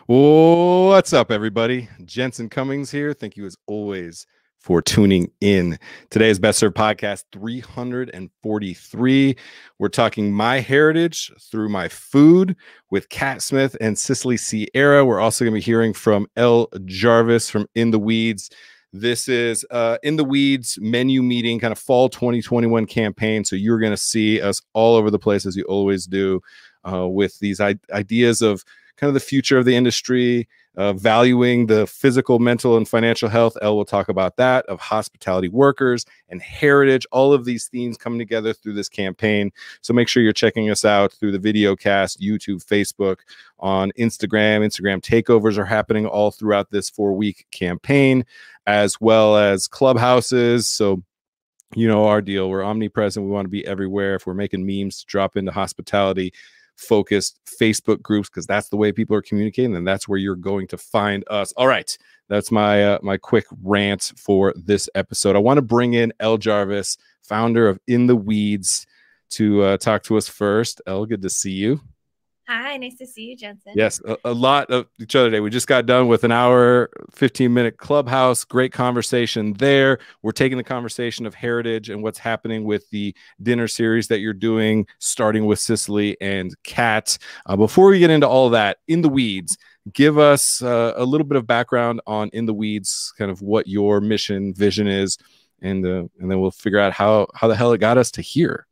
What's up, everybody? Jensen Cummings here. Thank you, as always, for tuning in. Today's Best Served Podcast 343. We're talking my heritage through my food with Kat Smith and Sicily Sierra. We're also going to be hearing from Elle Jarvis from In the Weeds. This is In the Weeds menu meeting, kind of fall 2021 campaign. So you're going to see us all over the place, as you always do, with these ideas of kind of the future of the industry, valuing the physical, mental, and financial health. Elle will talk about that, of hospitality workers and heritage, all of these themes coming together through this campaign. So make sure you're checking us out through the video cast, YouTube, Facebook, on Instagram. Instagram takeovers are happening all throughout this 4-week campaign, as well as clubhouses. So you know our deal. We're omnipresent. We want to be everywhere. If we're making memes to drop into hospitality focused Facebook groups, because that's the way people are communicating, and that's where you're going to find us. All right, that's my my quick rant for this episode. I want to bring in Elle Jarvis, founder of In the Weeds, to talk to us first. Elle, good to see you. Hi, nice to see you, Jensen. Yes, a lot of each other today. We just got done with an hour, 15-minute clubhouse. Great conversation there. We're taking the conversation of heritage and what's happening with the dinner series that you're doing, starting with Sicily and Kat. Before we get into all of that, In the Weeds, give us a little bit of background on In the Weeds, kind of what your mission, vision is, and then we'll figure out how the hell it got us to here.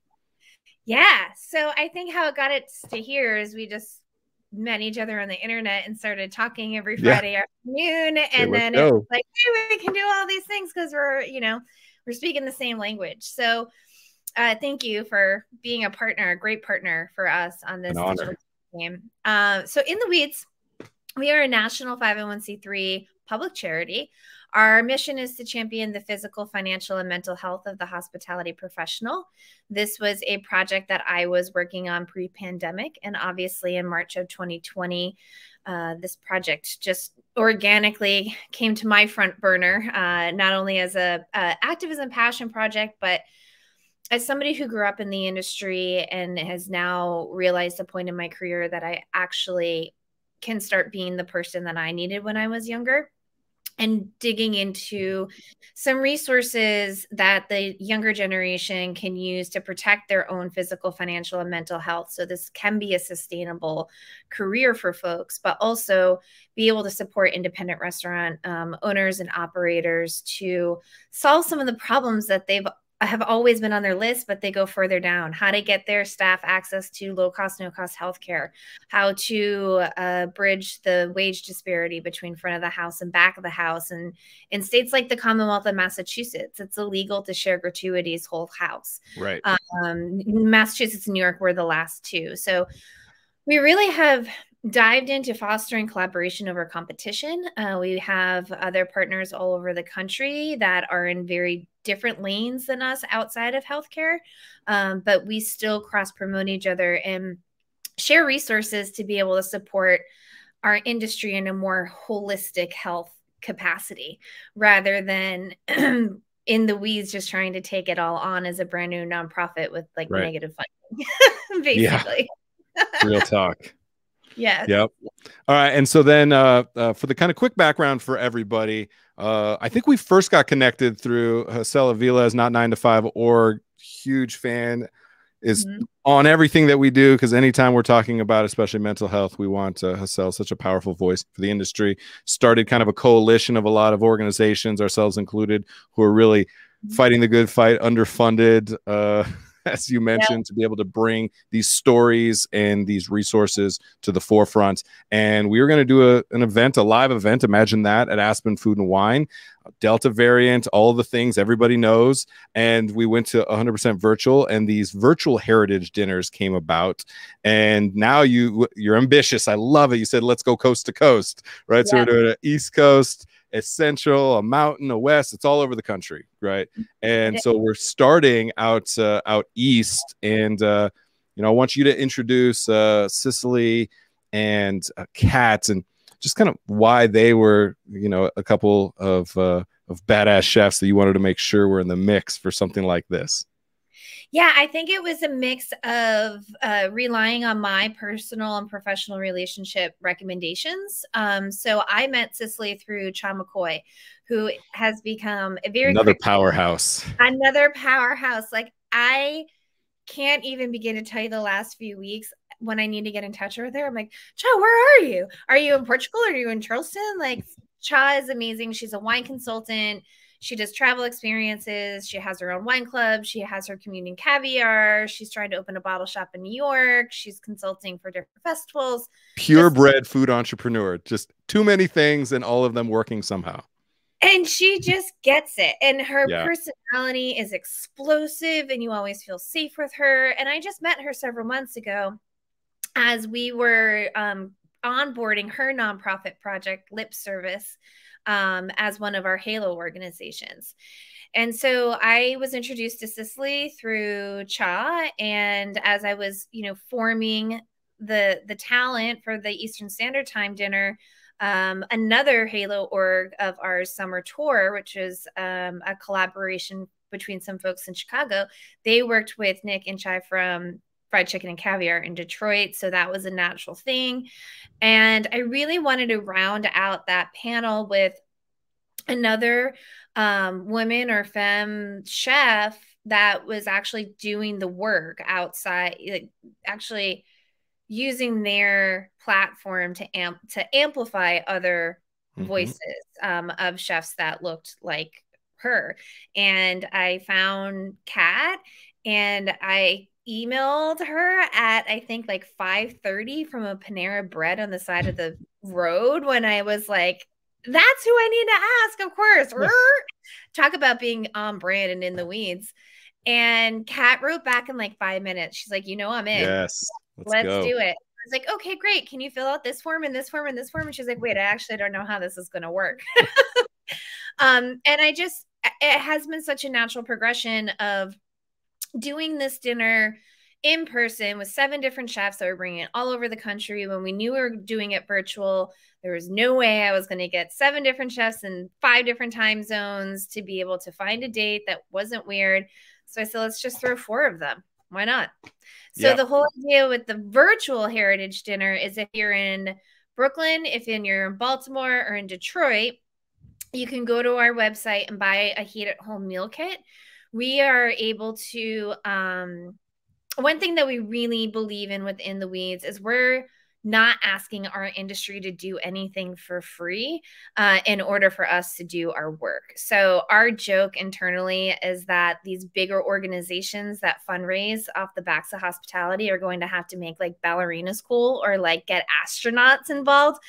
Yeah, so I think how it got it to here is we just met each other on the internet and started talking every Friday afternoon, and then it was like, hey, we can do all these things because we're speaking the same language. So thank you for being a partner, a great partner for us on this game. So In the Weeds, we are a national 501c3 public charity. Our mission is to champion the physical, financial, and mental health of the hospitality professional. This was a project that I was working on pre-pandemic, and obviously in March of 2020, this project just organically came to my front burner, not only as a activism passion project, but as somebody who grew up in the industry and has now realized a point in my career that I actually can start being the person that I needed when I was younger, and digging into some resources that the younger generation can use to protect their own physical, financial, and mental health. So this can be a sustainable career for folks, but also be able to support independent restaurant owners and operators to solve some of the problems that have always been on their list, but they go further down. How to get their staff access to low-cost, no-cost healthcare, how to bridge the wage disparity between front of the house and back of the house. And in states like the Commonwealth of Massachusetts, it's illegal to share gratuities whole house. Right. Massachusetts and New York were the last two. So we really have dived into fostering collaboration over competition. We have other partners all over the country that are in very different lanes than us outside of healthcare, but we still cross-promote each other and share resources to be able to support our industry in a more holistic health capacity, rather than In the Weeds just trying to take it all on as a brand new nonprofit with like negative funding, basically. Yeah. Real talk. Yeah. Yep. All right. And so then for the kind of quick background for everybody, I think we first got connected through Hasel Avila's Not 9 to 5 org. Huge fan, is on everything that we do, because anytime we're talking about especially mental health, we want Hasel, such a powerful voice for the industry. Started kind of a coalition of a lot of organizations, ourselves included, who are really fighting the good fight, underfunded, as you mentioned, to be able to bring these stories and these resources to the forefront. And we were going to do an event, a live event, imagine that, at Aspen Food and Wine, Delta variant, all the things everybody knows. And we went to 100% virtual, and these virtual heritage dinners came about. And now you're ambitious. I love it. You said, let's go coast to coast, right? Yeah. So we're doing an East Coast, a Central, a Mountain, a West. It's all over the country, right? And so we're starting out East. And, I want you to introduce Sicily and Kat, and just kind of why they were, a couple of badass chefs that you wanted to make sure were in the mix for something like this. Yeah, I think it was a mix of relying on my personal and professional relationship recommendations. So I met Sicily through Cha McCoy, who has become a very another powerhouse. Another powerhouse. Like, I can't even begin to tell you the last few weeks when I need to get in touch with her. I'm like, Cha, where are you? Are you in Portugal? Are you in Charleston? Like, Cha is amazing. She's a wine consultant. She does travel experiences. She has her own wine club. She has her communion caviar. She's trying to open a bottle shop in New York. She's consulting for different festivals. Purebred food entrepreneur. Just too many things and all of them working somehow. And she just gets it. And her personality is explosive, and you always feel safe with her. And I just met her several months ago as we were onboarding her nonprofit project, Lip Service, as one of our Halo organizations. And so I was introduced to Sicily through Cha. And as I was, forming the talent for the Eastern Standard Time dinner, another Halo org of our summer tour, which is a collaboration between some folks in Chicago, they worked with Nick and Chai from Fried Chicken and Caviar in Detroit. So that was a natural thing. And I really wanted to round out that panel with another woman or femme chef that was actually doing the work outside, like actually using their platform to amplify other voices of chefs that looked like her. And I found Kat, and I emailed her at, I think, like 5:30 from a Panera Bread on the side of the road when I was like, that's who I need to ask, of course. Yeah. Talk about being on brand and in the weeds. And Kat wrote back in like 5 minutes. She's like, I'm in. Yes. Let's do it. I was like, okay, great. Can you fill out this form and this form and this form? And she's like, wait, I actually don't know how this is going to work. And it has been such a natural progression of doing this dinner in person with 7 different chefs that were bringing it all over the country. When we knew we were doing it virtual, there was no way I was going to get 7 different chefs in 5 different time zones to be able to find a date that wasn't weird. So I said, let's just throw 4 of them. Why not? So the whole idea with the virtual heritage dinner is if you're in Brooklyn, if you're in Baltimore or in Detroit, you can go to our website and buy a heat at home meal kit. We are able to, one thing that we really believe in within the weeds is we're not asking our industry to do anything for free in order for us to do our work. So our joke internally is that these bigger organizations that fundraise off the backs of hospitality are going to have to make like ballerina school or like get astronauts involved,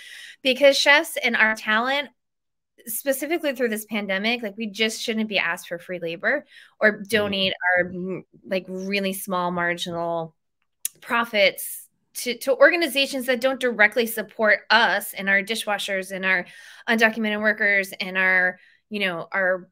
because chefs and our talent, specifically through this pandemic, like we just shouldn't be asked for free labor or donate our like really small marginal profits to organizations that don't directly support us and our dishwashers and our undocumented workers and our, our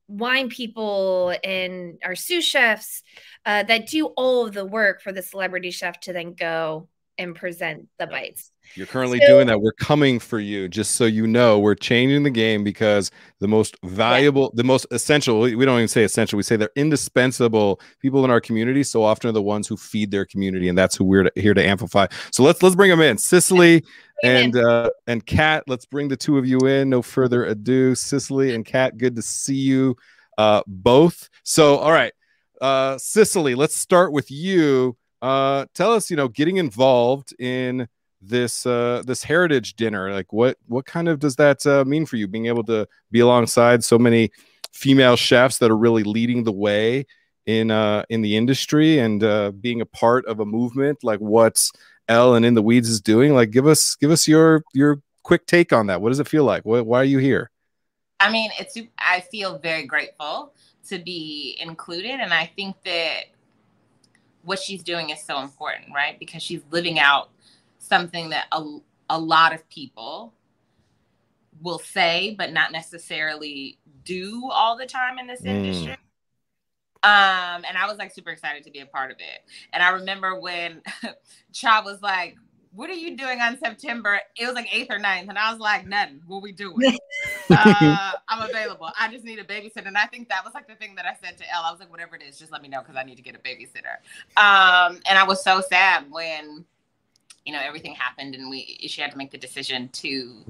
wine people and our sous chefs that do all of the work for the celebrity chef to then go and present the bites. You're currently doing that. We're coming for you, just so you know. We're changing the game because the most valuable, the most essential, we don't even say essential, we say they're indispensable people in our community so often are the ones who feed their community, and that's who we're here to amplify. So let's bring them in. Sicily and Kat, let's bring the 2 of you in. No further ado. Sicily and Kat, good to see you both. So, all right, Sicily, let's start with you. Tell us, getting involved in this heritage dinner, like what kind of does that mean for you, being able to be alongside so many female chefs that are really leading the way in the industry and being a part of a movement like what Elle and In the Weeds is doing? Like, give us your quick take on that. What does it feel like? Why are you here? I mean, I feel very grateful to be included, and I think that what she's doing is so important, right? Because she's living out something that a lot of people will say, but not necessarily do all the time in this industry. And I was like super excited to be a part of it. And I remember when Cha was like, what are you doing on September? It was like 8th or 9th. And I was like, nothing. What we doing? I'm available. I just need a babysitter. And I think that was like the thing that I said to Elle. I was like, whatever it is, just let me know because I need to get a babysitter. And I was so sad when, you know, everything happened and she had to make the decision to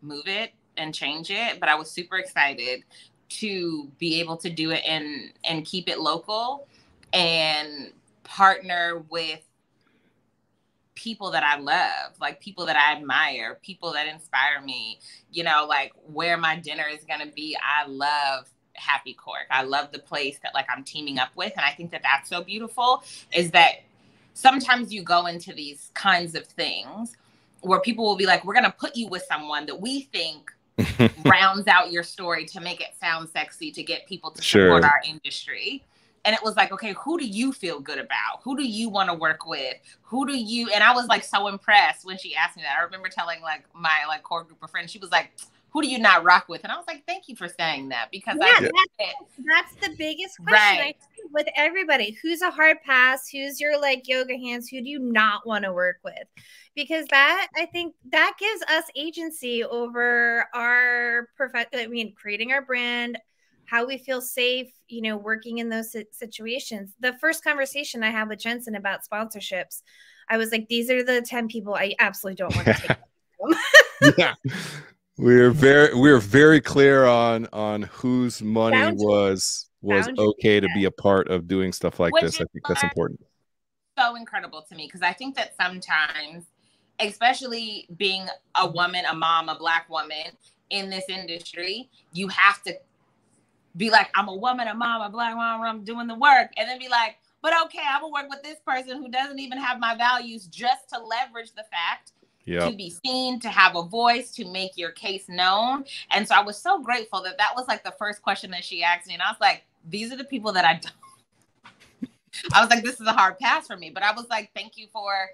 move it and change it. But I was super excited to be able to do it and keep it local and partner with people that I love, like people that I admire, people that inspire me, you know, like where my dinner is going to be. I love Happy Cork. I love the place that like I'm teaming up with. And I think that that's so beautiful is that sometimes you go into these kinds of things where people will be like, we're going to put you with someone that we think rounds out your story to make it sound sexy, to get people to support our industry. And it was like, okay, who do you feel good about? Who do you want to work with? And I was like so impressed when she asked me that. I remember telling like my like core group of friends, she was like, who do you not rock with? And I was like, thank you for saying that because that's the biggest question I think with everybody. Who's a hard pass? Who's your like yoga hands? Who do you not want to work with? Because that, I think that gives us agency over our creating our brand, how we feel safe, you know, working in those situations. The first conversation I had with Jensen about sponsorships, I was like, these are the 10 people I absolutely don't want to take them. Yeah. We're very clear on whose money was okay to be a part of doing stuff like this. I think that's important. So incredible to me because I think that sometimes, especially being a woman, a mom, a Black woman in this industry, you have to be like, I'm a woman, a mom, a Black mom, I'm doing the work. And then be like, but okay, I will work with this person who doesn't even have my values just to leverage the fact to be seen, to have a voice, to make your case known. And so I was so grateful that was like the first question that she asked me. And I was like, these are the people that I don't. I was like, this is a hard pass for me. But I was like, thank you for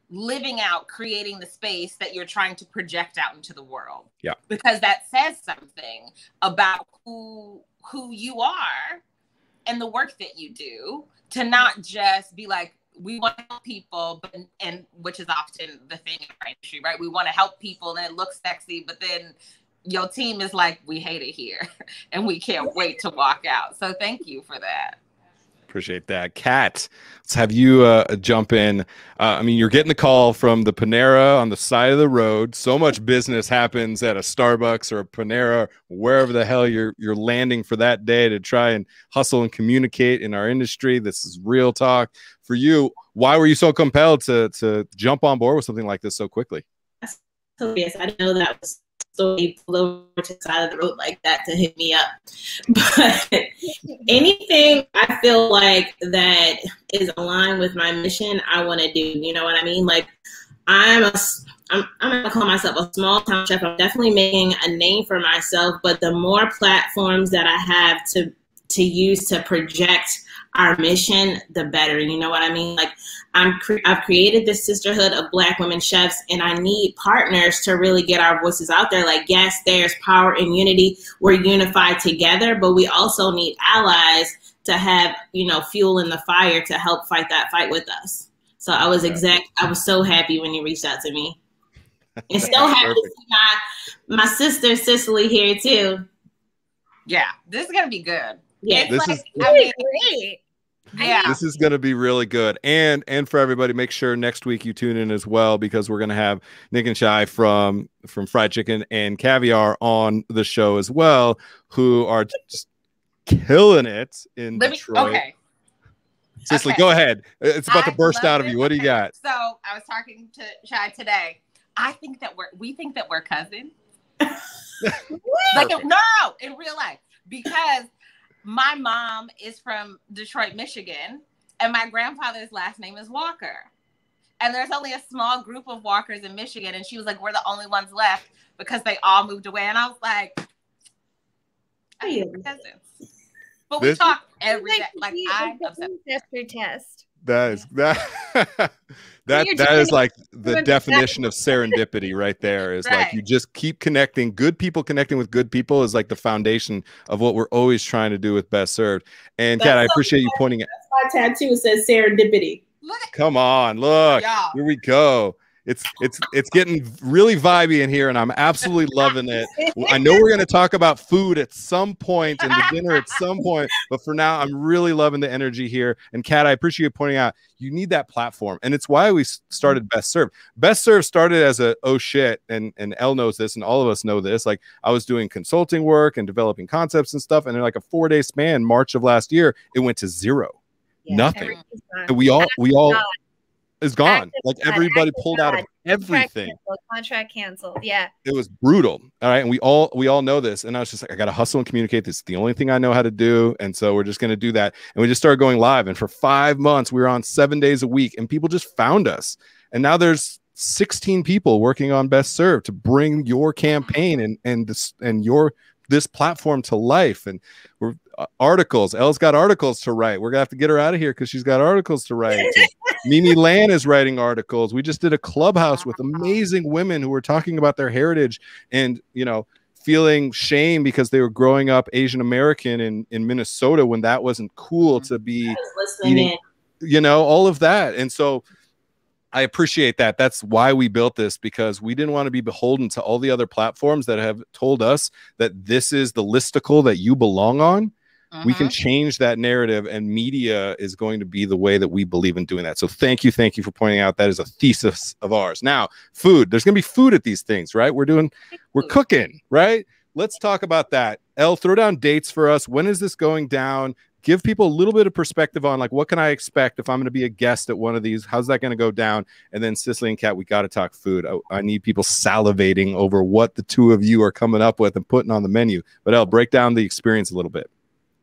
living out, creating the space that you're trying to project out into the world. Yeah. Because that says something about who you are and the work that you do, to not just be like, we want to help people, and which is often the thing in our industry, right? We want to help people and it looks sexy, but then your team is like, we hate it here and we can't wait to walk out. So thank you for that. Appreciate that. Kat, let's have you jump in. I mean, you're getting the call from the Panera on the side of the road. So much business happens at a Starbucks or a Panera, wherever the hell you're landing for that day to try and hustle and communicate in our industry. This is real talk. For you, why were you so compelled to jump on board with something like this so quickly? So yes, I didn't know that was so they pull over to the side of the road like that to hit me up. But anything I feel like that is aligned with my mission, I want to do. You know what I mean? Like I'm gonna call myself a small town chef. I'm definitely making a name for myself. But the more platforms that I have to use to project our mission, the better. You know what I mean? Like I've created this sisterhood of Black women chefs, and I need partners to really get our voices out there. Like, yes, there's power in unity. We're unified together, but we also need allies to have, you know, fuel in the fire to help fight that fight with us. So I was so happy when you reached out to me. And so happy to see my sister Sicily here too. Yeah, this is gonna be good. Yeah, this is great. Yeah, this is going to be really good. And for everybody, make sure next week you tune in as well, because we're going to have Nick and Shai from Fried Chicken and Caviar on the show as well, who are just killing it in Detroit. Okay. Cicely, go ahead. It's about to burst out of you. What do you got? So I was talking to Shai today. We think that we're cousins. Like in real life, because my mom is from Detroit, Michigan, and my grandfather's last name is Walker. And there's only a small group of Walkers in Michigan. And she was like, we're the only ones left because they all moved away. And I was like, I think we're cousins. But we talk every day. Like, I'm upset. Test. That is like the definition of serendipity right there. Is like you just keep connecting. Good people connecting with good people is like the foundation of what we're always trying to do with Best Served. And Kat, I appreciate you pointing it. That's my tattoo. It says serendipity. Come on, look. Here we go. It's getting really vibey in here, and I'm absolutely loving it. I know we're going to talk about food at some point and the dinner at some point, but for now, I'm really loving the energy here. And Kat, I appreciate you pointing out you need that platform, and it's why we started Best Serve. Best Serve started as a oh shit, and Elle knows this, and all of us know this. Like I was doing consulting work and developing concepts and stuff, and in like a 4-day span, March of last year, it went to zero, nothing, and we all is gone. Like everybody pulled out of everything. Contract canceled. Yeah. It was brutal. All right. And we all know this. And I was just like, I got to hustle and communicate. This is the only thing I know how to do. And so we're just going to do that. And we just started going live. And for 5 months, we were on 7 days a week, and people just found us. And now there's 16 people working on Best Serve to bring your campaign and this platform to life. And we're articles. Elle's got articles to write. We're gonna have to get her out of here because she's got articles to write. Mimi Lan is writing articles. We just did a clubhouse with amazing women who were talking about their heritage and, you know, feeling shame because they were growing up Asian American in Minnesota when that wasn't cool to be eating, you know, all of that. And so I appreciate that. That's why we built this, because we didn't want to be beholden to all the other platforms that have told us that this is the listicle that you belong on. We can change that narrative, and media is going to be the way that we believe in doing that. So thank you for pointing out that is a thesis of ours. Now, food. There's going to be food at these things, right? We're cooking, right? Let's talk about that. Elle, throw down dates for us. When is this going down? Give people a little bit of perspective on like, what can I expect if I'm going to be a guest at one of these? How's that going to go down? And then Sicily and Kat, we got to talk food. I need people salivating over what the two of you are coming up with and putting on the menu. But Elle, break down the experience a little bit.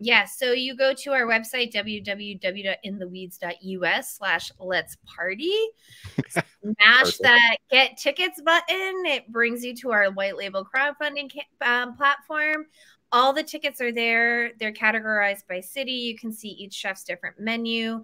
Yeah, so you go to our website, www.intheweeds.us/let's party. Smash that get tickets button. It brings you to our white label crowdfunding platform. All the tickets are there. They're categorized by city. You can see each chef's different menu.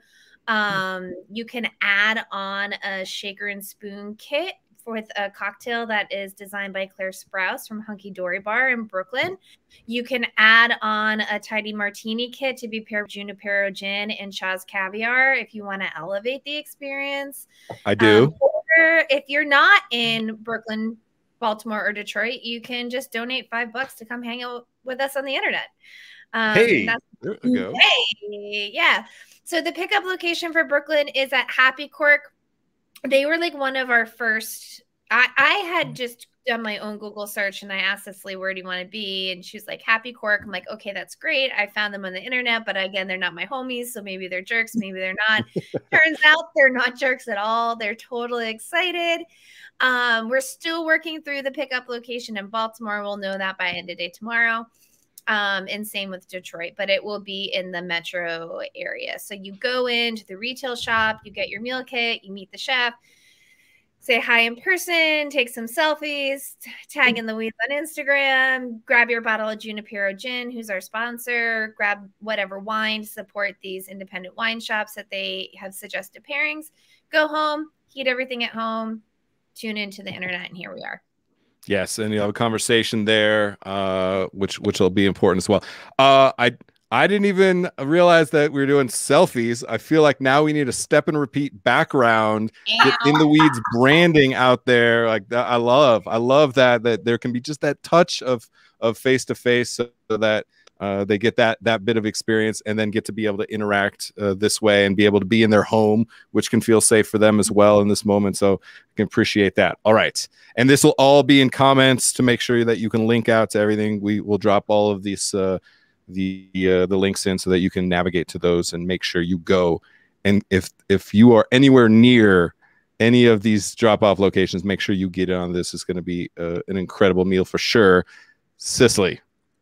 You can add on a shaker and spoon kit with a cocktail that is designed by Claire Sprouse from Hunky Dory Bar in Brooklyn. You can add on a tidy martini kit to be paired with Junipero gin and Chaz caviar if you want to elevate the experience. I do. Or if you're not in Brooklyn, Baltimore, or Detroit, you can just donate $5 to come hang out with us on the internet. There we go. Hey, yeah. So the pickup location for Brooklyn is at Happy Cork. They were like one of our first. I had just done my own Google search and I asked Cicely, where do you want to be? And she was like, Happy Cork. I'm like, okay, that's great. I found them on the internet, but again, they're not my homies. So maybe they're jerks. Maybe they're not. Turns out they're not jerks at all. They're totally excited. We're still working through the pickup location in Baltimore. We'll know that by end of day tomorrow. And same with Detroit, but it will be in the metro area. So you go into the retail shop, you get your meal kit, you meet the chef, say hi in person, take some selfies, tag in the Weeds on Instagram, grab your bottle of Junipero gin, who's our sponsor, grab whatever wine, support these independent wine shops that they have suggested pairings, go home, heat everything at home, tune into the internet, and here we are. Yes, and you'll have a conversation there, which will be important as well. I didn't even realize that we were doing selfies. I feel like now we need a step and repeat background, get In the Weeds branding out there. Like I love that there can be just that touch of face to face, so that they get that bit of experience and then get to be able to interact this way and be able to be in their home, which can feel safe for them as well in this moment. So I can appreciate that. All right. And this will all be in comments to make sure that you can link out to everything. We will drop all of these, the links in so that you can navigate to those and make sure you go. And if you are anywhere near any of these drop-off locations, make sure you get on this. It's going to be an incredible meal for sure. Cicely,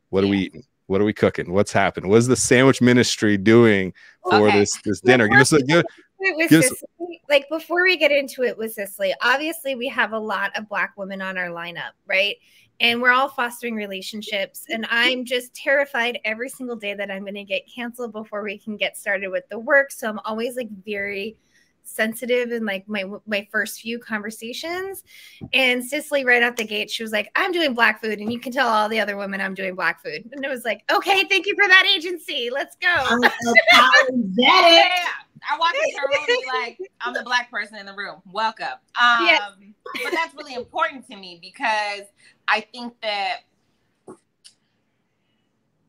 what are we eating? What are we cooking? What's happened? What is the sandwich ministry doing for this dinner? Like before we get into it with Cicely, obviously we have a lot of Black women on our lineup, right? And we're all fostering relationships. And I'm just terrified every single day that I'm going to get canceled before we can get started with the work. So I'm always like very sensitive in like my first few conversations. And Sicily, right out the gate, she was like, I'm doing Black food, and you can tell all the other women I'm doing Black food. And it was like, okay, thank you for that agency. Let's go. I'm apologetic. I walk into her room and be like, I'm the Black person in the room. Welcome. Yes. But that's really important to me because I think that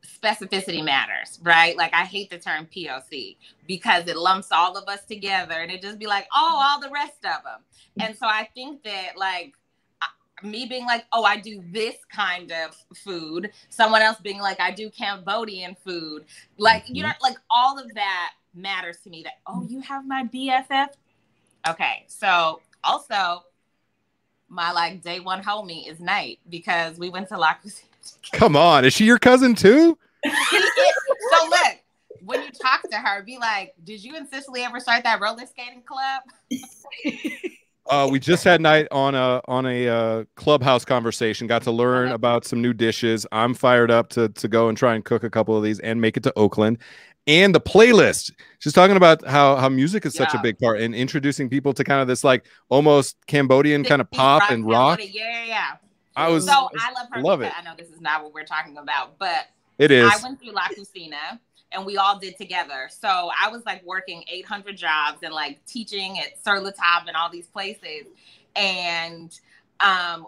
specificity matters, right? Like I hate the term POC because it lumps all of us together and it just be like, oh, all the rest of them. And so I think that like me being like, oh, I do this kind of food, someone else being like, I do Cambodian food, like, you know, like all of that matters to me. That, oh, you have my BFF. Okay. So also my like day one homie is Night because we went to La Cuisine. Come on. Is she your cousin too? So look, when you talk to her, be like, did you and Sicily ever start that roller skating club? We just had Night on a Clubhouse conversation, got to learn about some new dishes. I'm fired up to go and try and cook a couple of these and make it to Oakland. And the playlist, she's talking about how music is such a big part in introducing people to kind of this like almost Cambodian kind of pop and rock. Yeah. I love her. Love it. I know this is not what we're talking about, but it is. I went through La Cucina and we all did together. So I was like working 800 jobs and like teaching at Sur La Table and all these places. And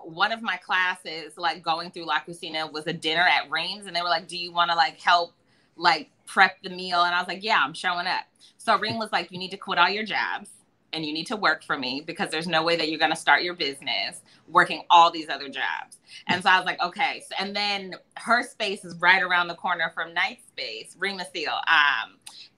one of my classes, like going through La Cucina, was a dinner at Reams. And they were like, do you want to like help like prep the meal? And I was like, yeah, I'm showing up. So Reem was like, you need to quit all your jobs and you need to work for me because there's no way that you're going to start your business working all these other jobs. And so I was like, okay. So, and then her space is right around the corner from Night's space, Rima Seal.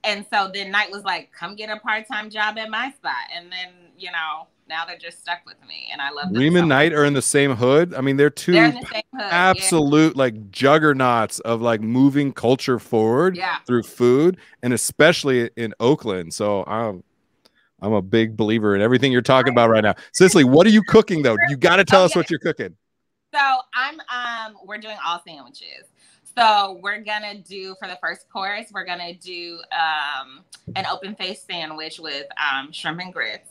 And so then Night was like, come get a part-time job at my spot. And then, you know, now they're just stuck with me. And I love them. Rima and Night are in the same hood. I mean, they're in the same hood, absolute like juggernauts of like moving culture forward through food, and especially in Oakland. So I'm a big believer in everything you're talking about right now. Sicily, what are you cooking though? You got to tell us what you're cooking. So we're doing all sandwiches. So we're gonna do, for the first course, we're gonna do an open face sandwich with shrimp and grits.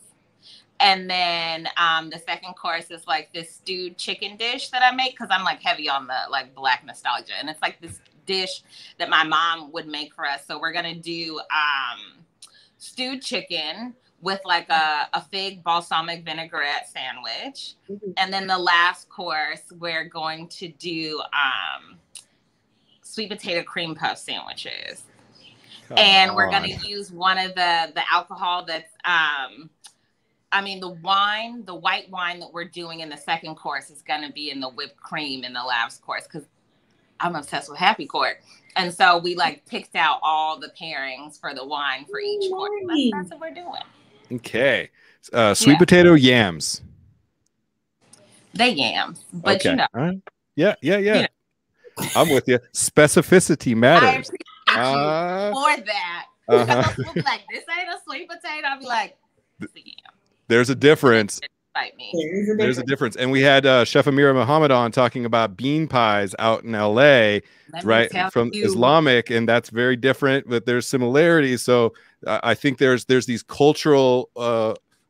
And then the second course is like this stewed chicken dish that I make because I'm like heavy on the like Black nostalgia. And it's like this dish that my mom would make for us. So we're gonna do stewed chicken with like a fig balsamic vinaigrette sandwich. And then the last course, we're going to do sweet potato cream puff sandwiches. We're going to use one of the alcohol that's, the white wine that we're doing in the second course is going to be in the whipped cream in the last course because I'm obsessed with Happy Court. And so we like picked out all the pairings for the wine for each course. That's what we're doing. Okay. Sweet potato yams. They yams, but you know. Right. Yeah. I'm with you. Specificity matters. I appreciate you for that. Because people be like, this ain't a sweet potato. I'll be like, it's a yam. There's a difference. There's a difference. And we had Chef Amira Muhammad on talking about bean pies out in LA, right? From Islamic, and that's very different, but there's similarities. So I think there's these cultural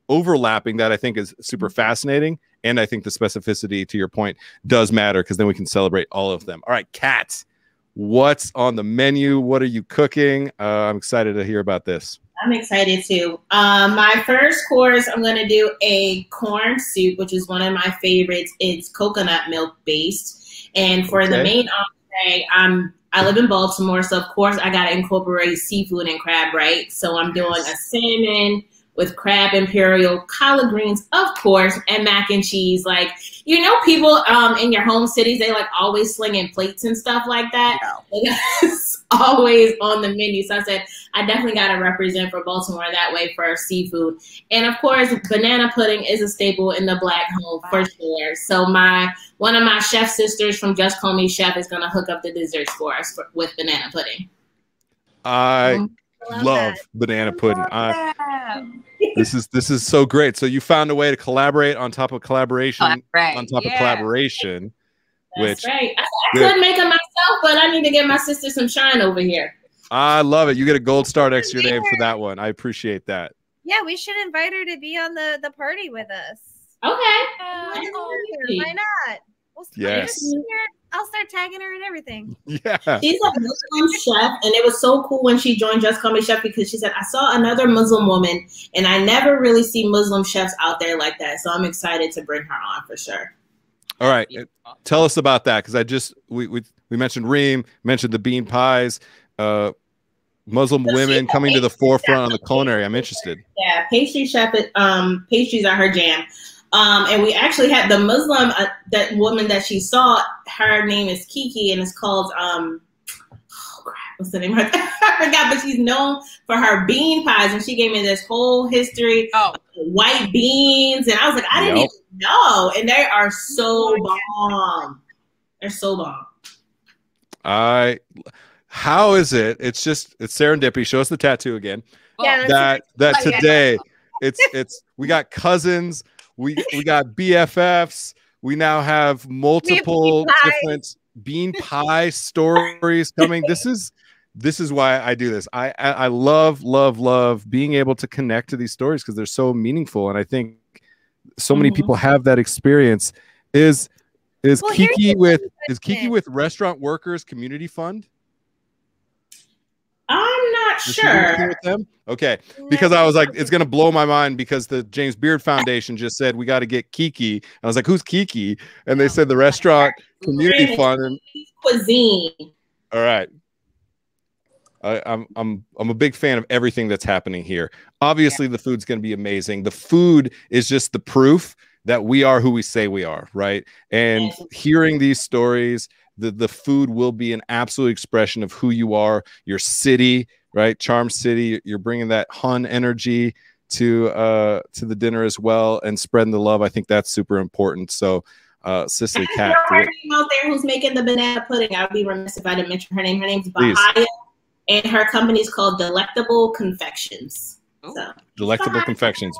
overlapping that I think is super fascinating. And I think the specificity, to your point, does matter because then we can celebrate all of them. All right, Kat, what's on the menu? What are you cooking? I'm excited to hear about this. I'm excited too. My first course, I'm going to do a corn soup, which is one of my favorites. It's coconut milk based. And for the main entree, I live in Baltimore, so of course I got to incorporate seafood and crab, right? So I'm doing a salmon with crab imperial, collard greens, of course, and mac and cheese. Like, you know, people in your home cities, they like always slinging plates and stuff like that. Yeah. It's always on the menu. So I said, I definitely got to represent for Baltimore that way for seafood. And of course, banana pudding is a staple in the Black home for sure. So one of my chef sisters from Just Call Me Chef is going to hook up the desserts for us with banana pudding. I love banana pudding. This is so great. So you found a way to collaborate on top of collaboration, on top of collaboration. That's right. I could make it myself, but I need to give my sister some shine over here. I love it. You get a gold star next to your name for that one. I appreciate that. Yeah, we should invite her to be on the party with us. Okay. Why not? Yes. I'll start tagging her and everything. Yeah. She's a Muslim chef, and it was so cool when she joined Just Call Me Chef because she said, I saw another Muslim woman, and I never really see Muslim chefs out there like that. So I'm excited to bring her on for sure. All right. Tell us about that, because we mentioned Reem, mentioned the bean pies, Muslim women coming to the forefront on the culinary. I'm interested. Yeah, pastry chef. Pastries are her jam. And we actually had the Muslim, that woman that she saw, her name is Kiki, and it's called, oh crap, what's the name? I forgot, but she's known for her bean pies, and she gave me this whole history of white beans, and I was like, I didn't even know, and they are so bomb. They're so bomb. How is it? It's serendipity. Show us the tattoo again. Yeah, that today, it's we got cousins. We got BFFs. We now have multiple different bean pie stories coming. This is why I do this. I love being able to connect to these stories because they're so meaningful, and I think so many people have that experience. Is Kiki with Restaurant Workers Community Fund? I'm not sure. With them? Okay, because I was like, it's gonna blow my mind because the James Beard Foundation just said we got to get Kiki. I was like, who's Kiki? And they said the Restaurant Community Fund. And cuisine. All right, I'm a big fan of everything that's happening here. Obviously, the food's gonna be amazing. The food is just the proof that we are who we say we are, right? And hearing these stories. The food will be an absolute expression of who you are, your city, right? Charm City. You're bringing that Hun energy to the dinner as well, and spreading the love. I think that's super important. So, Sicily, Kat, out there who's making the banana pudding. I'd be remiss if I didn't mention her name. Her name's Bahia, and her company's called Delectable Confections. So, Delectable Confections.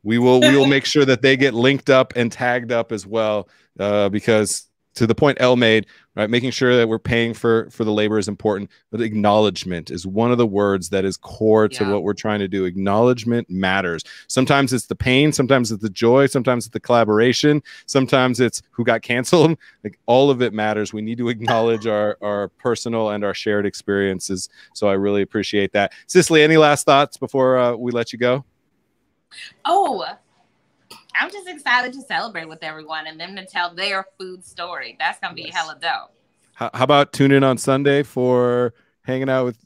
We will make sure that they get linked up and tagged up as well, because to the point Elle made, right, making sure that we're paying for the labor is important, but acknowledgement is one of the words that is core to what we're trying to do. Acknowledgement matters. Sometimes it's the pain, sometimes it's the joy, sometimes it's the collaboration, sometimes it's who got canceled. Like, all of it matters. We need to acknowledge our personal and our shared experiences. So I really appreciate that. Sicily, any last thoughts before we let you go? I'm just excited to celebrate with everyone and them to tell their food story. That's going to be hella dope. How about tune in on Sunday for hanging out with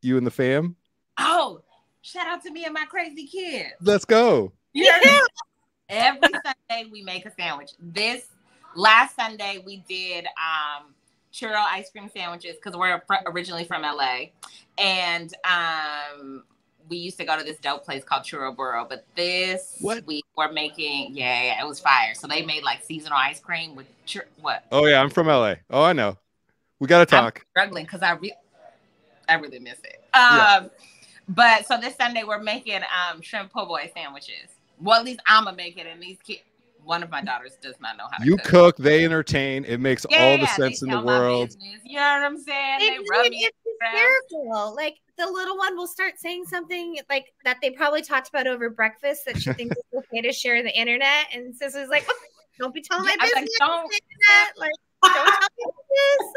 you and the fam? Oh, shout out to me and my crazy kids. Let's go. Every Sunday we make a sandwich. This last Sunday we did churro ice cream sandwiches because we're originally from LA. And we used to go to this dope place called Churro Burro, but this week we're making, it was fire. So they made like seasonal ice cream with what? Oh yeah, I'm from LA. Oh, I know. We got to talk. I'm struggling because I really miss it. But so this Sunday we're making shrimp po' boy sandwiches. Well, at least I'm gonna make it, and these kids. One of my daughters does not know how to cook. They entertain. It makes all the sense in the world. You know what I'm saying? They rub me. It's hysterical. Like, the little one will start saying something like that they probably talked about over breakfast that she thinks it's okay to share the internet, and Sissy's like, don't be telling my business. Like, don't tell me this.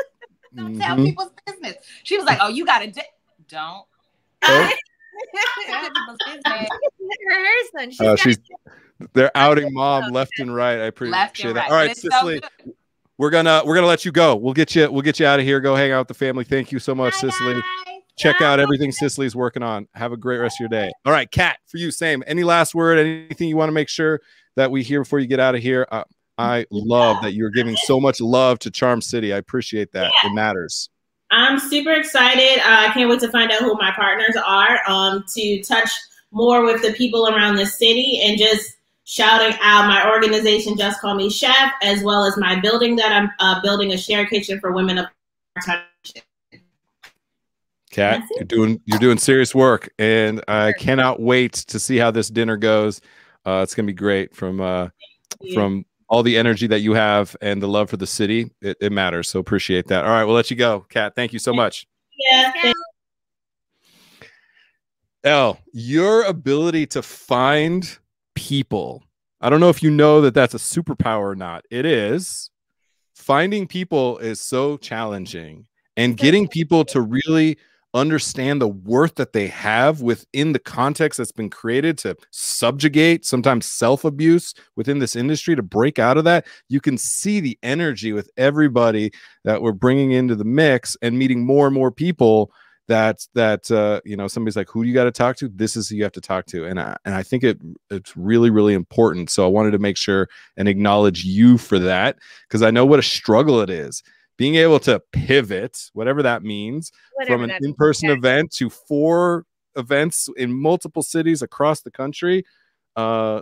Don't tell people's business. She was like, oh, you gotta don't. They're outing mom left and right. I appreciate that. All right, Sicily, we're gonna let you go. We'll get you out of here. Go hang out with the family. Thank you so much, Sicily. Check out everything Sicily's working on. Have a great rest of your day. All right, Kat, for you, same. Any last word? Anything you want to make sure that we hear before you get out of here? I love that you're giving so much love to Charm City. I appreciate that. It matters. I'm super excited. I can't wait to find out who my partners are, to touch more with the people around the city, and just shouting out my organization, Just Call Me Chef, as well as my building that I'm building, a shared kitchen for women of part-time. Kat, you're doing serious work, and I cannot wait to see how this dinner goes. It's gonna be great from all the energy that you have and the love for the city. It matters. So appreciate that. All right, we'll let you go, Kat. Thank you so much. Yeah. Elle, your ability to find people. I don't know if you know that that's a superpower or not. It is. Finding people is so challenging, and getting people to really understand the worth that they have within the context that's been created to subjugate sometimes self-abuse within this industry, to break out of that. You can see the energy with everybody that we're bringing into the mix, and meeting more and more people that you know, somebody's like, who do you got to talk to? This is who you have to talk to. And I think it's really, really important. So I wanted to make sure and acknowledge you for that, because I know what a struggle it is being able to pivot, whatever that means, from an in-person event to 4 events in multiple cities across the country,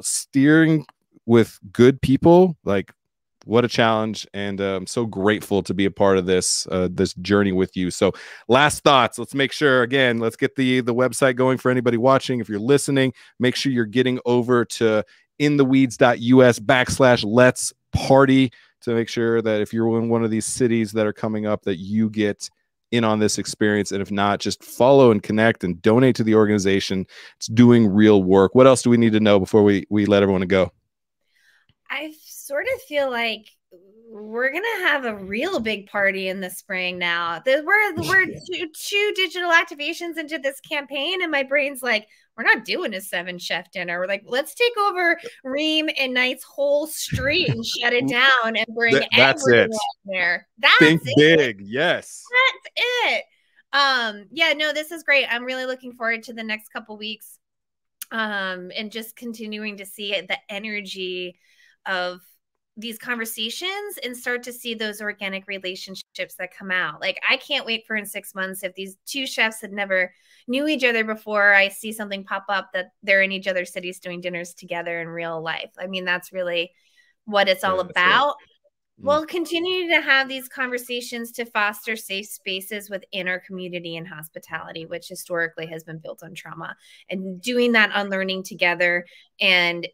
steering with good people. Like, what a challenge. And I'm so grateful to be a part of this this journey with you. So last thoughts. Let's make sure, again, let's get the website going for anybody watching. If you're listening, make sure you're getting over to intheweeds.us/let's party, to make sure that if you're in one of these cities that are coming up, that you get in on this experience. And if not, just follow and connect and donate to the organization. It's doing real work. What else do we need to know before we let everyone go? I sort of feel like we're gonna have a real big party in the spring now. We're two digital activations into this campaign, and my brain's like, we're not doing a 7-chef dinner. We're like, let's take over Ream and Knight's whole street and shut it down and bring everyone there. Think big. Yes, that's it. Yeah, no, this is great. I'm really looking forward to the next couple weeks, and just continuing to see the energy of these conversations and start to see those organic relationships that come out. Like, I can't wait for in 6 months, if these 2 chefs had never knew each other before, I see something pop up that they're in each other's cities doing dinners together in real life. I mean, that's really what it's all about. We'll continue to have these conversations to foster safe spaces within our community and hospitality, which historically has been built on trauma, and doing that unlearning together and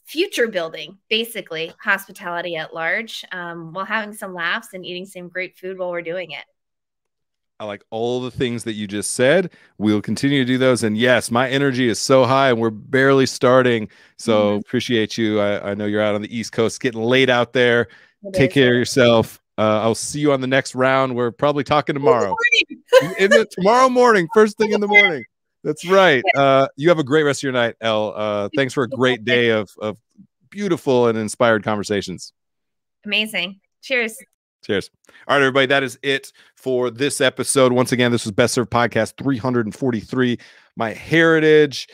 future building, basically hospitality at large, while having some laughs and eating some great food while we're doing it. I like all the things that you just said. We'll continue to do those. And yes, my energy is so high, and we're barely starting. So appreciate you. I know you're out on the East Coast, getting late out there. Take care of yourself. I'll see you on the next round. We're probably talking tomorrow. Tomorrow morning, first thing in the morning. That's right. You have a great rest of your night, Elle. Thanks for a great day of beautiful and inspired conversations. Amazing. Cheers. Cheers. All right, everybody. That is it for this episode. Once again, this was Best Served Podcast 343. My heritage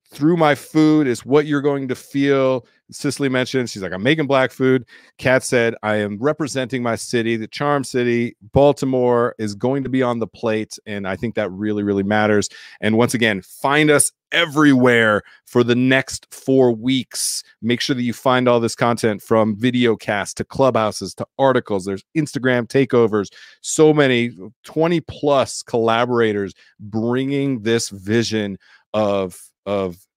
through my food is what you're going to feel. Sicily mentioned, she's like, I'm making Black food. Kat said, I am representing my city, the Charm City. Baltimore is going to be on the plate, and I think that really, really matters. And once again, find us everywhere for the next 4 weeks. Make sure that you find all this content, from video casts to clubhouses to articles. There's Instagram takeovers, so many 20+ collaborators bringing this vision of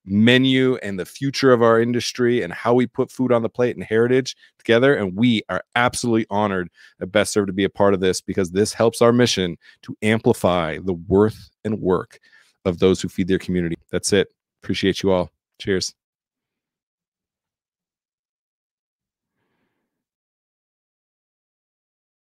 menu and the future of our industry and how we put food on the plate and heritage together. And we are absolutely honored at Best Served to be a part of this, because this helps our mission to amplify the worth and work of those who feed their community. That's it. Appreciate you all. Cheers.